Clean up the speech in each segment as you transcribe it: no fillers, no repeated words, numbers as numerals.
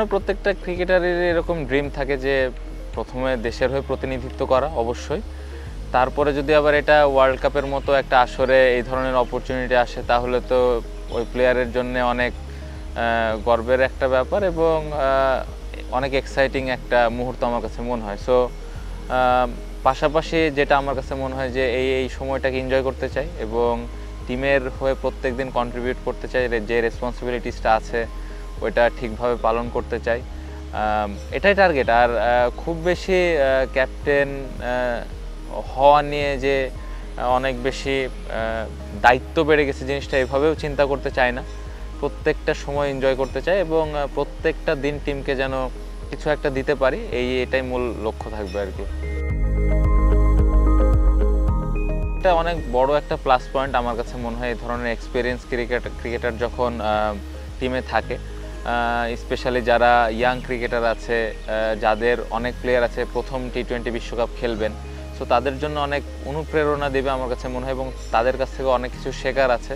হয় প্রত্যেকটা ক্রিকেটারের এরকম ড্রিম থাকে যে প্রথমে দেশের হয়ে প্রতিনিধিত্ব করা অবশ্যই, তারপরে যদি আবার এটা ওয়ার্ল্ড কাপের মতো একটা আসরে এই ধরনের অপরচুনিটি আসে তাহলে তো ওই প্লেয়ারের জন্য অনেক গর্বের একটা ব্যাপার এবং অনেক এক্সাইটিং একটা মুহূর্ত আমার কাছে মনে হয়। সো পাশাপাশি যেটা আমার কাছে মনে হয় যে এই সময়টাকে এনজয় করতে চাই এবং টিমের হয়ে প্রত্যেক দিন কন্ট্রিবিউট করতে চাই, যে রেসপন্সিবিলিটিসটা আছে ওইটা ঠিকভাবে পালন করতে চাই, এটাই টার্গেট। আর খুব বেশি ক্যাপ্টেন হওয়া নিয়ে যে অনেক বেশি দায়িত্ব বেড়ে গেছে জিনিসটা এভাবেও চিন্তা করতে চাই না। প্রত্যেকটা সময় এনজয় করতে চাই এবং প্রত্যেকটা দিন টিমকে যেন কিছু একটা দিতে পারি, এটাই মূল লক্ষ্য থাকবে আর কি। এটা অনেক বড় একটা প্লাস পয়েন্ট আমার কাছে মনে হয় এই ধরনের এক্সপিরিয়েন্স ক্রিকেটার যখন টিমে থাকে, স্পেশালি যারা ইয়াং ক্রিকেটার আছে, যাদের অনেক প্লেয়ার আছে প্রথম টি20 বিশ্বকাপ খেলবেন, সো তাদের জন্য অনেক অনুপ্রেরণা দেবে আমার কাছে মনে হয় এবং তাদের কাছ থেকে অনেক কিছু শেখার আছে।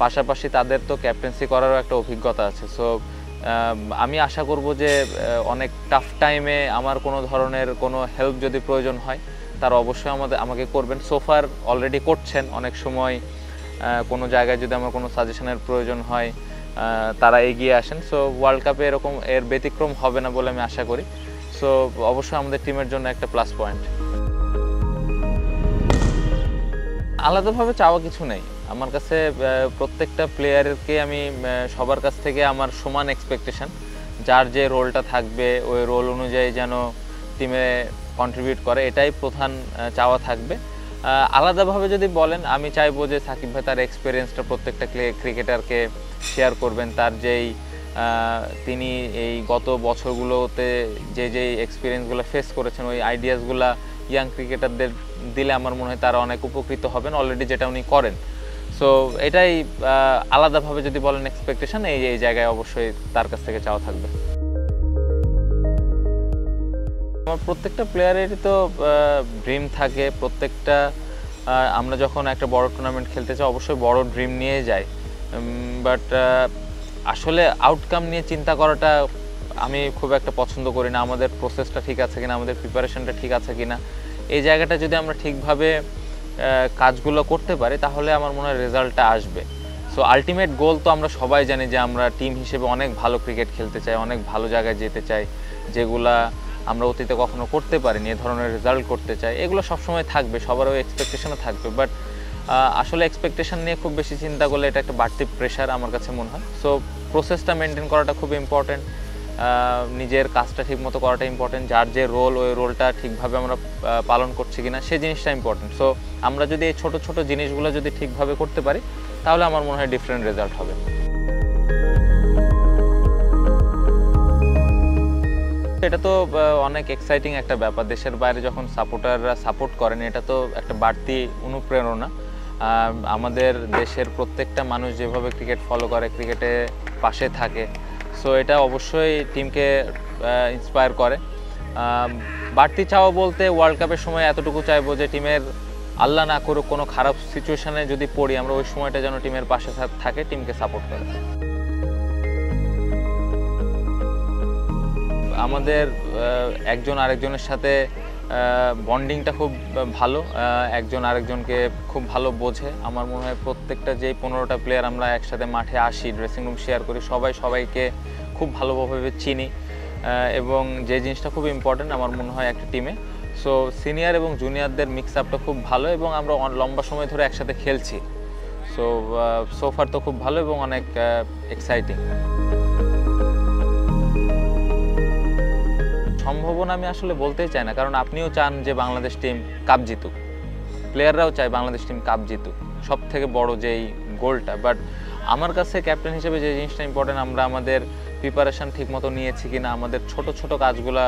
পাশাপাশি তাদের তো ক্যাপ্টেন্সি করারও একটা অভিজ্ঞতা আছে। সো আমি আশা করব যে অনেক টাফ টাইমে আমার কোনো ধরনের কোনো হেল্প যদি প্রয়োজন হয় তারা অবশ্যই আমাকে করবেন। সোফার অলরেডি করছেন, অনেক সময় কোনো জায়গায় যদি আমার কোনো সাজেশনের প্রয়োজন হয় তারা এগিয়ে আসেন। সো ওয়ার্ল্ড কাপে এরকম এর ব্যতিক্রম হবে না বলে আমি আশা করি। সো অবশ্যই আমাদের টিমের জন্য একটা প্লাস পয়েন্ট। আলাদাভাবে চাওয়া কিছু নেই আমার কাছে। প্রত্যেকটা প্লেয়ারকে আমি সবার কাছ থেকে আমার সমান এক্সপেকটেশন, যার যে রোলটা থাকবে ওই রোল অনুযায়ী যেন টিমে কন্ট্রিবিউট করে, এটাই প্রধান চাওয়া থাকবে। আলাদাভাবে যদি বলেন, আমি চাইবো যে সাকিব ভাই তার এক্সপিরিয়েন্সটা প্রত্যেকটা ক্রিকেটারকে শেয়ার করবেন। তার যেই তিনি এই গত বছরগুলোতে যে এক্সপিরিয়েন্সগুলো ফেস করেছেন ওই আইডিয়াসগুলো ইয়াং ক্রিকেটারদের দিলে আমার মনে হয় তারা অনেক উপকৃত হবেন, অলরেডি যেটা উনি করেন। সো এটাই আলাদাভাবে যদি বলেন এক্সপেকটেশন, এই জায়গায় অবশ্যই তার কাছ থেকে চাওয়া থাকবে। আমার প্রত্যেকটা প্লেয়ারেরই তো ড্রিম থাকে, প্রত্যেকটা আমরা যখন একটা বড় টুর্নামেন্ট খেলতে চাই অবশ্যই বড় ড্রিম নিয়ে যাই, বাট আসলে আউটকাম নিয়ে চিন্তা করাটা আমি খুব একটা পছন্দ করি না। আমাদের প্রসেসটা ঠিক আছে কিনা, আমাদের প্রিপারেশনটা ঠিক আছে কিনা, এই জায়গাটা যদি আমরা ঠিকভাবে কাজগুলো করতে পারি তাহলে আমার মনে হয় রেজাল্টটা আসবে। সো আলটিমেট গোল তো আমরা সবাই জানি যে আমরা টিম হিসেবে অনেক ভালো ক্রিকেট খেলতে চাই, অনেক ভালো জায়গায় যেতে চাই, যেগুলা আমরা অতীতে কখনো করতে পারিনি, এ ধরনের রেজাল্ট করতে চাই। এগুলো সবসময় থাকবে, সবারও এক্সপেকটেশনও থাকবে, বাট আসলে এক্সপেকটেশন নিয়ে খুব বেশি চিন্তা করলে এটা একটা বাড়তি প্রেশার আমার কাছে মনে হয়। সো প্রসেসটা মেনটেন করাটা খুব ইম্পর্টেন্ট, নিজের কাজটা ঠিকমতো করাটা ইম্পর্টেন্ট, যার যে রোল ওই রোলটা ঠিকভাবে আমরা পালন করছি কিনা সেই জিনিসটা ইম্পর্টেন্ট। সো আমরা যদি এই ছোটো ছোটো জিনিসগুলো যদি ঠিকভাবে করতে পারি তাহলে আমার মনে হয় ডিফারেন্ট রেজাল্ট হবে। এটা তো অনেক এক্সাইটিং একটা ব্যাপার, দেশের বাইরে যখন সাপোর্টাররা সাপোর্ট করেন এটা তো একটা বাড়তি অনুপ্রেরণা। আমাদের দেশের প্রত্যেকটা মানুষ যেভাবে ক্রিকেট ফলো করে, ক্রিকেটে পাশে থাকে, সো এটা অবশ্যই টিমকে ইন্সপায়ার করে। বাড়তি চাওয়া বলতে ওয়ার্ল্ড কাপের সময় এতটুকু চাইবো যে টিমের আল্লাহ না করুক কোনো খারাপ সিচুয়েশানে যদি পড়ি আমরা ওই সময়টা যেন টিমের পাশে থাকে, টিমকে সাপোর্ট করে। আমাদের একজন আরেকজনের সাথে বন্ডিংটা খুব ভালো, একজন আরেকজনকে খুব ভালো বোঝে। আমার মনে হয় প্রত্যেকটা যেই 15টা প্লেয়ার আমরা একসাথে মাঠে আসি, ড্রেসিং রুম শেয়ার করি, সবাইকে খুব ভালোভাবে চিনি এবং যে জিনিসটা খুব ইম্পর্টেন্ট আমার মনে হয় একটা টিমে। সো সিনিয়র এবং জুনিয়রদের মিক্স আপটা খুব ভালো এবং আমরা লম্বা সময় ধরে একসাথে খেলছি। সো সোফার তো খুব ভালো এবং অনেক এক্সাইটিং। সম্ভাবনা আমি আসলে বলতেই চাই না, কারণ আপনিও চান যে বাংলাদেশ টিম কাপ জিতুক, প্লেয়াররাও চায় বাংলাদেশ টিম কাপ জিতুক, সব থেকে বড় যেই গোলটা। বাট আমার কাছে ক্যাপ্টেন হিসেবে যে জিনিসটা ইম্পর্টেন্ট, আমরা আমাদের প্রিপারেশান ঠিকমতো নিয়েছি কিনা, আমাদের ছোট ছোট কাজগুলা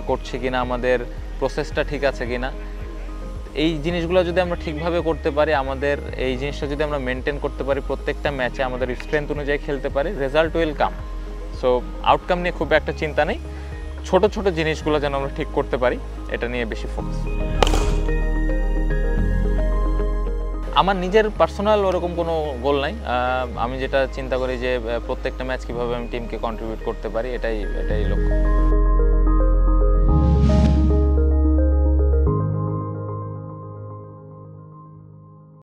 করছি কিনা, আমাদের প্রসেসটা ঠিক আছে কিনা, এই জিনিসগুলো যদি আমরা ঠিকভাবে করতে পারি, আমাদের এই জিনিসটা যদি আমরা মেনটেন করতে পারি, প্রত্যেকটা ম্যাচে আমাদের স্ট্রেংথ অনুযায়ী খেলতে পারি, result will come. So outcome নিয়ে খুব একটা চিন্তা নেই, ছোট ছোট জিনিসগুলো যেন আমরা ঠিক করতে পারি এটা নিয়ে বেশি ফোকাস। আমার নিজের পার্সোনাল ওরকম কোনো গোল নাই। আমি যেটা চিন্তা করি যে প্রত্যেকটা ম্যাচ কীভাবে আমি টিমকে কন্ট্রিবিউট করতে পারি, এটাই লক্ষ্য।